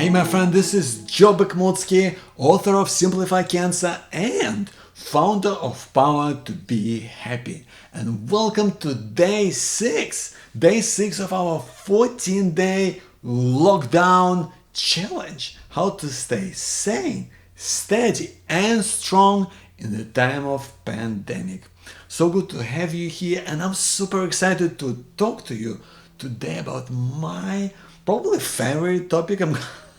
Hey my friend, this is Joe Bakhmoutski, author of Simplify Cancer and founder of Power to Be Happy. And welcome to day 6 of our 14-day lockdown challenge. How to stay sane, steady and strong in the time of pandemic. So good to have you here, and I'm super excited to talk to you today about my probably favorite topic.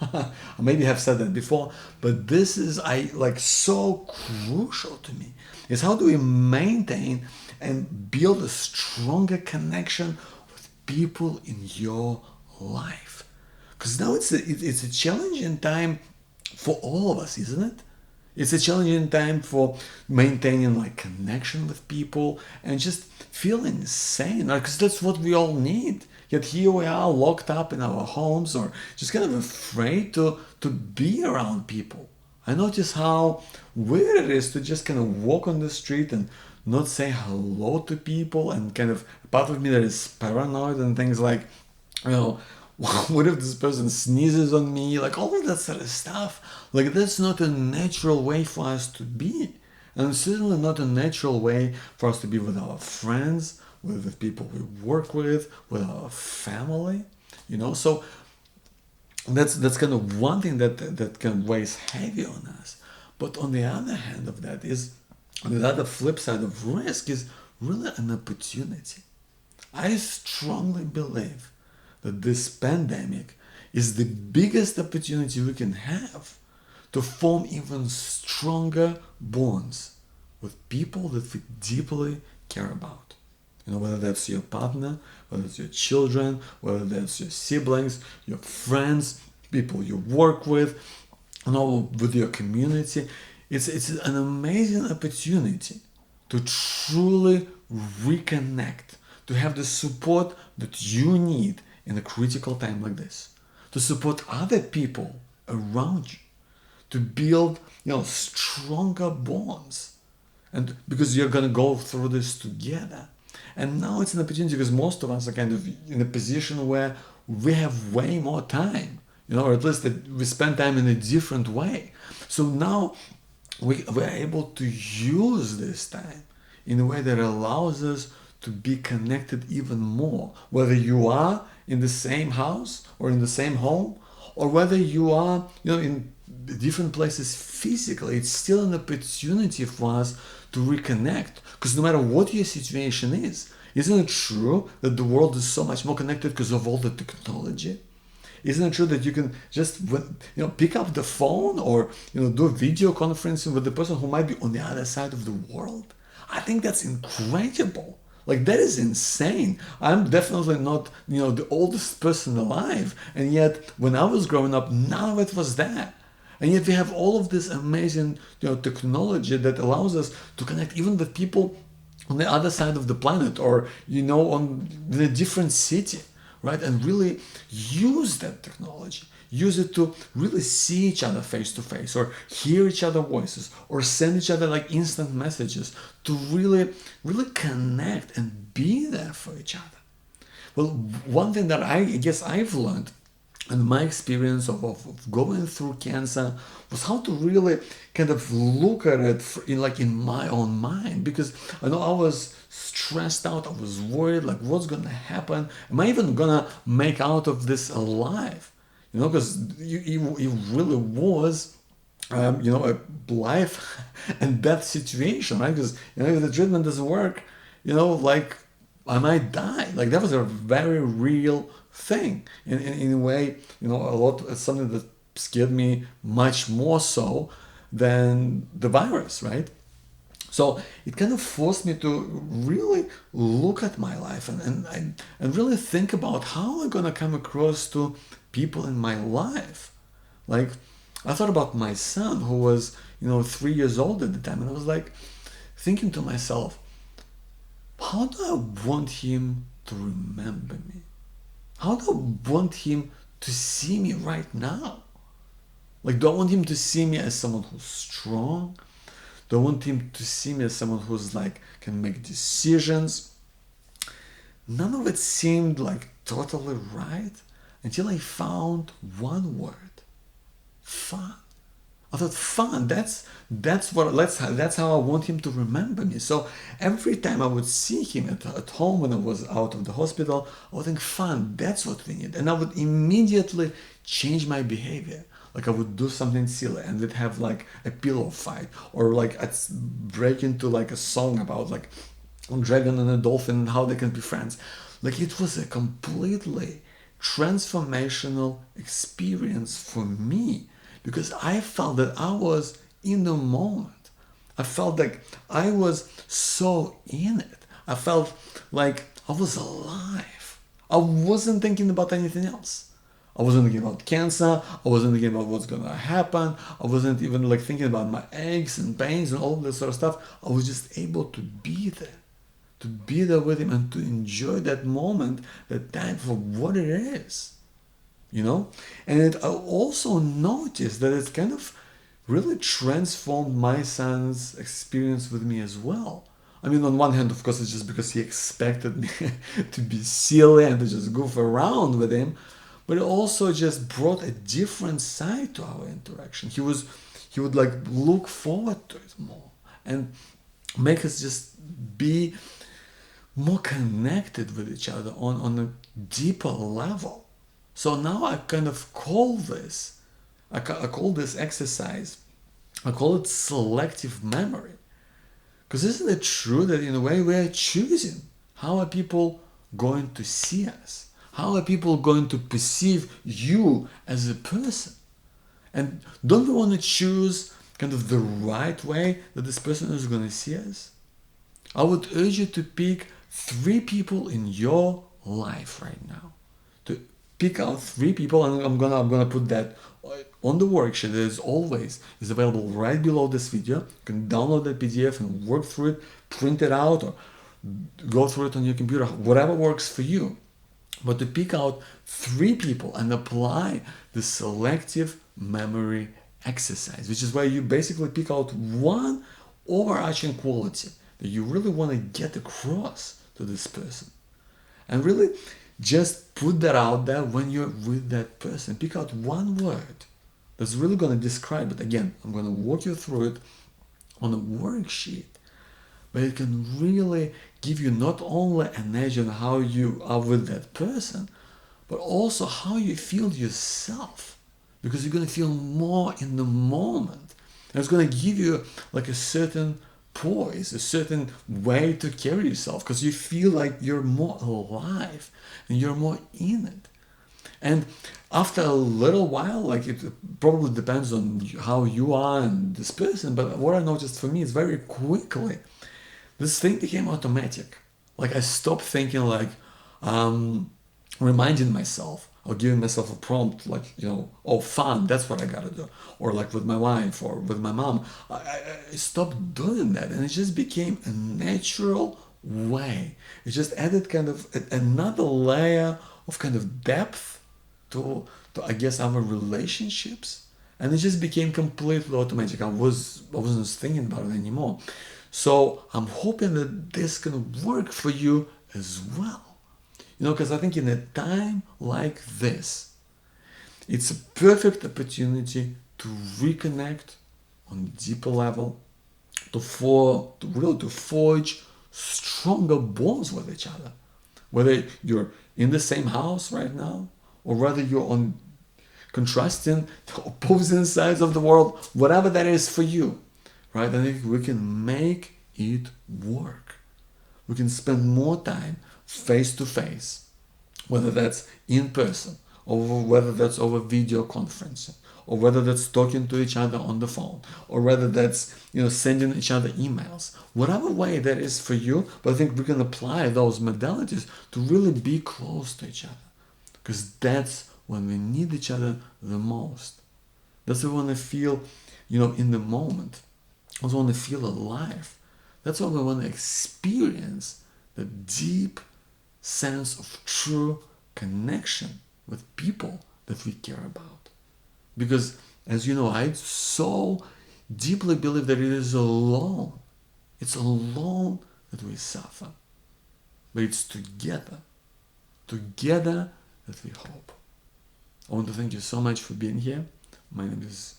I maybe have said that before, but this is so crucial to me. Is how do we maintain and build a stronger connection with people in your life? Because now it's a challenging time for all of us, isn't it? It's a challenging time for maintaining connection with people and just feeling sane, right? Because that's what we all need. Yet here we are locked up in our homes or just kind of afraid to be around people. I notice how weird it is to just kind of walk on the street and not say hello to people, and kind of part of me that is paranoid and things like, what if this person sneezes on me? All of that sort of stuff. That's not a natural way for us to be. And certainly not a natural way for us to be with our friends, with people we work with our family. So that's kind of one thing that can weighs heavy on us. But on the other hand of that is, the other flip side of risk is really an opportunity. I strongly believe that this pandemic is the biggest opportunity we can have to form even stronger bonds with people that we deeply care about. Whether that's your partner, whether it's your children, whether that's your siblings, your friends, people you work with, with your community. It's an amazing opportunity to truly reconnect, to have the support that you need in a critical time like this, to support other people around you, to build stronger bonds, and because you're gonna go through this together. And now it's an opportunity because most of us are kind of in a position where we have way more time, or at least that we spend time in a different way. So now we're able to use this time in a way that allows us to be connected even more, whether you are in the same house or in the same home, or whether you are in different places physically. It's still an opportunity for us to reconnect, because no matter what your situation is, isn't it true that the world is so much more connected because of all the technology? Isn't it true that you can just pick up the phone or do a video conferencing with the person who might be on the other side of the world? I think that's incredible. That is insane. I'm definitely not the oldest person alive, and yet when I was growing up, none of it was there. And yet we have all of this amazing technology that allows us to connect even with people on the other side of the planet, or in a different city, right? And really use that technology. Use it to really see each other face to face, or hear each other's voices, or send each other instant messages, to really connect and be there for each other. Well, one thing that I guess I've learned in my experience of going through cancer was how to really kind of look at it in my own mind, because I know I was stressed out, I was worried, what's gonna happen? Am I even gonna make out of this alive? Because it really was a life and death situation, right? Because if the treatment doesn't work, I might die. That was a very real thing. In a way, something that scared me much more so than the virus, right? So it kind of forced me to really look at my life and really think about how I'm gonna come across to people in my life. I thought about my son, who was 3 years old at the time, and I was thinking to myself, how do I want him to remember me? How do I want him to see me right now? Do I want him to see me as someone who's strong? Do I want him to see me as someone who's can make decisions? None of it seemed totally right until I found one word. fun. I thought fun. That's how I want him to remember me. So every time I would see him at home when I was out of the hospital, I would think fun. That's what we need, and I would immediately change my behavior. Like I would do something silly, and we'd have like a pillow fight, or like I'd break into like a song about like a dragon and a dolphin and how they can be friends. Like it was a completely transformational experience for me, because I felt that I was in the moment. I felt like I was so in it. I felt like I was alive. I wasn't thinking about anything else. I wasn't thinking about cancer. I wasn't thinking about what's gonna happen. I wasn't even like thinking about my aches and pains and all this sort of stuff. I was just able to be there with him and to enjoy that moment, that time for what it is. And I also noticed that it's kind of really transformed my son's experience with me as well. I mean, on one hand, of course, it's just because he expected me to be silly and to just goof around with him, but it also just brought a different side to our interaction. He would like look forward to it more and make us just be more connected with each other on a deeper level. So now I kind of call this, I call this exercise, I call it selective memory. Because isn't it true that in a way we are choosing how are people going to see us? How are people going to perceive you as a person? And don't we want to choose kind of the right way that this person is going to see us? I would urge you to pick 3 people in your life right now. To pick out 3 people, and I'm gonna put that on the worksheet that is available right below this video. You can download the PDF and work through it, print it out, or go through it on your computer, whatever works for you. But to pick out 3 people and apply the selective memory exercise, which is where you basically pick out one overarching quality that you really want to get across to this person. And really just put that out there when you're with that person. Pick out one word that's really going to describe it. Again, I'm going to walk you through it on a worksheet, but it can really give you not only an edge on how you are with that person, but also how you feel yourself, because you're going to feel more in the moment. And it's going to give you like a certain poise, a certain way to carry yourself, because you feel like you're more alive and you're more in it. And after a little while, like it probably depends on how you are and this person, but what I noticed for me is very quickly, this thing became automatic. Like I stopped thinking like, reminding myself or giving myself a prompt like, oh, fun, that's what I gotta do. Or like with my wife or with my mom. I stopped doing that, and it just became a natural way. It just added kind of another layer of kind of depth to I guess our relationships. And it just became completely automatic. I wasn't thinking about it anymore. So I'm hoping that this can work for you as well. Because I think in a time like this, it's a perfect opportunity to reconnect on a deeper level, to forge stronger bonds with each other. Whether you're in the same house right now, or whether you're on contrasting opposing sides of the world, whatever that is for you, right? I think we can make it work. We can spend more time face to face, whether that's in person, or whether that's over video conferencing, or whether that's talking to each other on the phone, or whether that's sending each other emails, whatever way that is for you. But I think we can apply those modalities to really be close to each other, because that's when we need each other the most. That's when we want to feel in the moment. That's when we want to feel alive. That's when we want to experience the deep sense of true connection with people that we care about. Because, as you know, I so deeply believe that it is alone. It's alone that we suffer. But it's together that we hope. I want to thank you so much for being here. My name is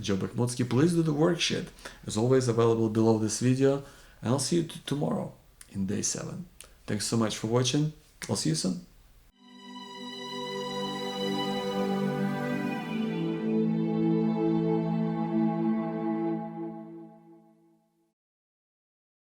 Joe Bakhmoutski. Please do the worksheet, as always available below this video, and I'll see you tomorrow in day 7. Thanks so much for watching. I'll see you soon.